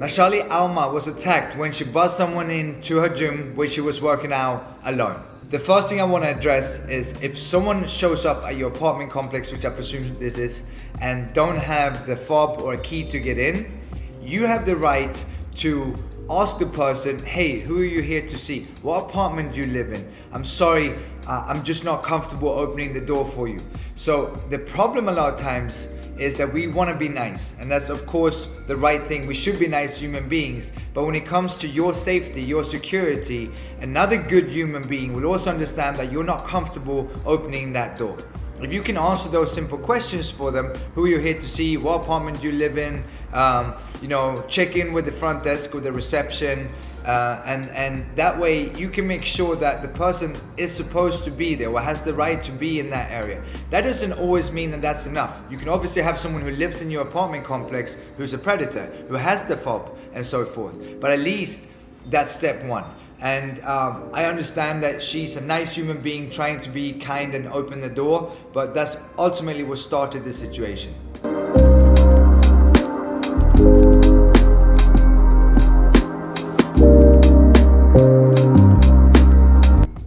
Nashali Alma was attacked when she buzzed someone into her gym where she was working out alone. The first thing I want to address is if someone shows up at your apartment complex, which I presume this is, and don't have the fob or a key to get in, you have the right to ask the person, hey, who are you here to see? What apartment do you live in? I'm sorry, I'm just not comfortable opening the door for you. So the problem a lot of times is that we want to be nice, and that's of course the right thing. We should be nice human beings, but when it comes to your safety, your security, another good human being will also understand that you're not comfortable opening that door. If you can answer those simple questions for them, who are you here to see, what apartment do you live in, check in with the front desk or the reception, and that way you can make sure that the person is supposed to be there or has the right to be in that area. That doesn't always mean that that's enough. You can obviously have someone who lives in your apartment complex who's a predator, who has the fob and so forth, but at least that's step one. And I understand that she's a nice human being trying to be kind and open the door, but that's ultimately what started the situation.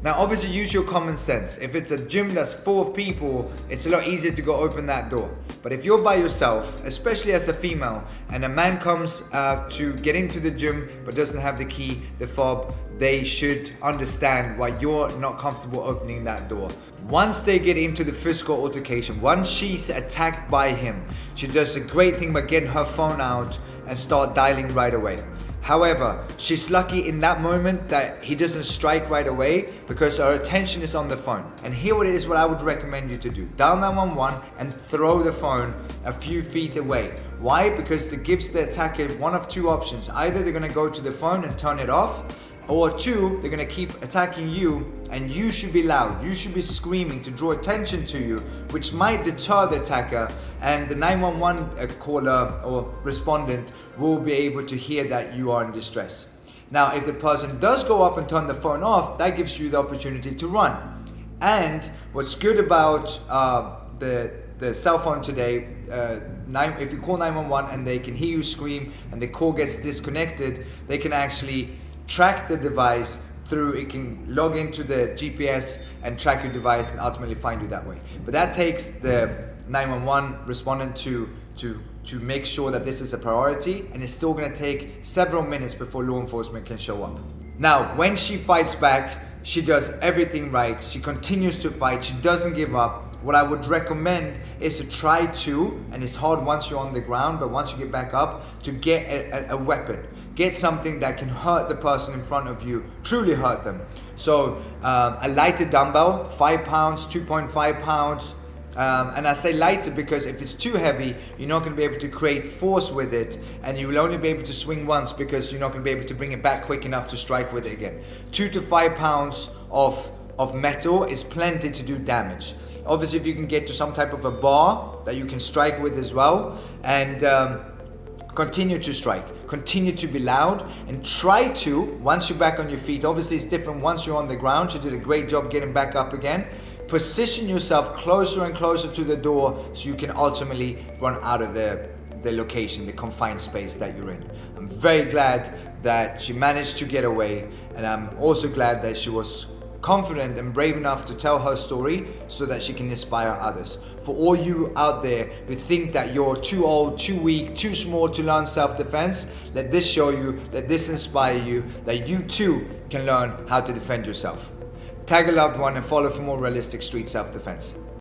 Now obviously use your common sense. If it's a gym that's full of people, it's a lot easier to go open that door. But if you're by yourself, especially as a female, and a man comes to get into the gym but doesn't have the key, the fob, they should understand why you're not comfortable opening that door. Once they get into the physical altercation, once she's attacked by him, she does a great thing by getting her phone out and start dialing right away. However, she's lucky in that moment that he doesn't strike right away because her attention is on the phone. And here it is what I would recommend you to do. Dial 911 and throw the phone a few feet away. Why? Because it gives the attacker one of two options. Either they're gonna go to the phone and turn it off, or two, they're gonna keep attacking you, and you should be loud. You should be screaming to draw attention to you, which might deter the attacker, and the 911 caller or respondent will be able to hear that you are in distress. Now, if the person does go up and turn the phone off, that gives you the opportunity to run. And what's good about the cell phone today, if you call 911 and they can hear you scream and the call gets disconnected, they can actually track the device through, it can log into the GPS and track your device and ultimately find you that way. But that takes the 911 respondent to make sure that this is a priority, and it's still gonna take several minutes before law enforcement can show up. Now, when she fights back, she does everything right. She continues to fight, she doesn't give up. What I would recommend is to try to, and it's hard once you're on the ground, but once you get back up, to get a weapon. Get something that can hurt the person in front of you, truly hurt them. So a lighter dumbbell, 5 pounds, 2.5 pounds. And I say lighter because if it's too heavy, you're not going to be able to create force with it, and you will only be able to swing once because you're not going to be able to bring it back quick enough to strike with it again. 2 to 5 pounds of metal is plenty to do damage. Obviously, if you can get to some type of a bar that you can strike with as well, and continue to strike, continue to be loud, and try to, once you're back on your feet, obviously it's different once you're on the ground, you did a great job getting back up again, position yourself closer and closer to the door so you can ultimately run out of the location, the confined space that you're in. I'm very glad that she managed to get away, and I'm also glad that she was confident and brave enough to tell her story so that she can inspire others. For all you out there who think that you're too old, too weak, too small to learn self-defense, let this show you, let this inspire you, that you too can learn how to defend yourself. Tag a loved one and follow for more realistic street self-defense.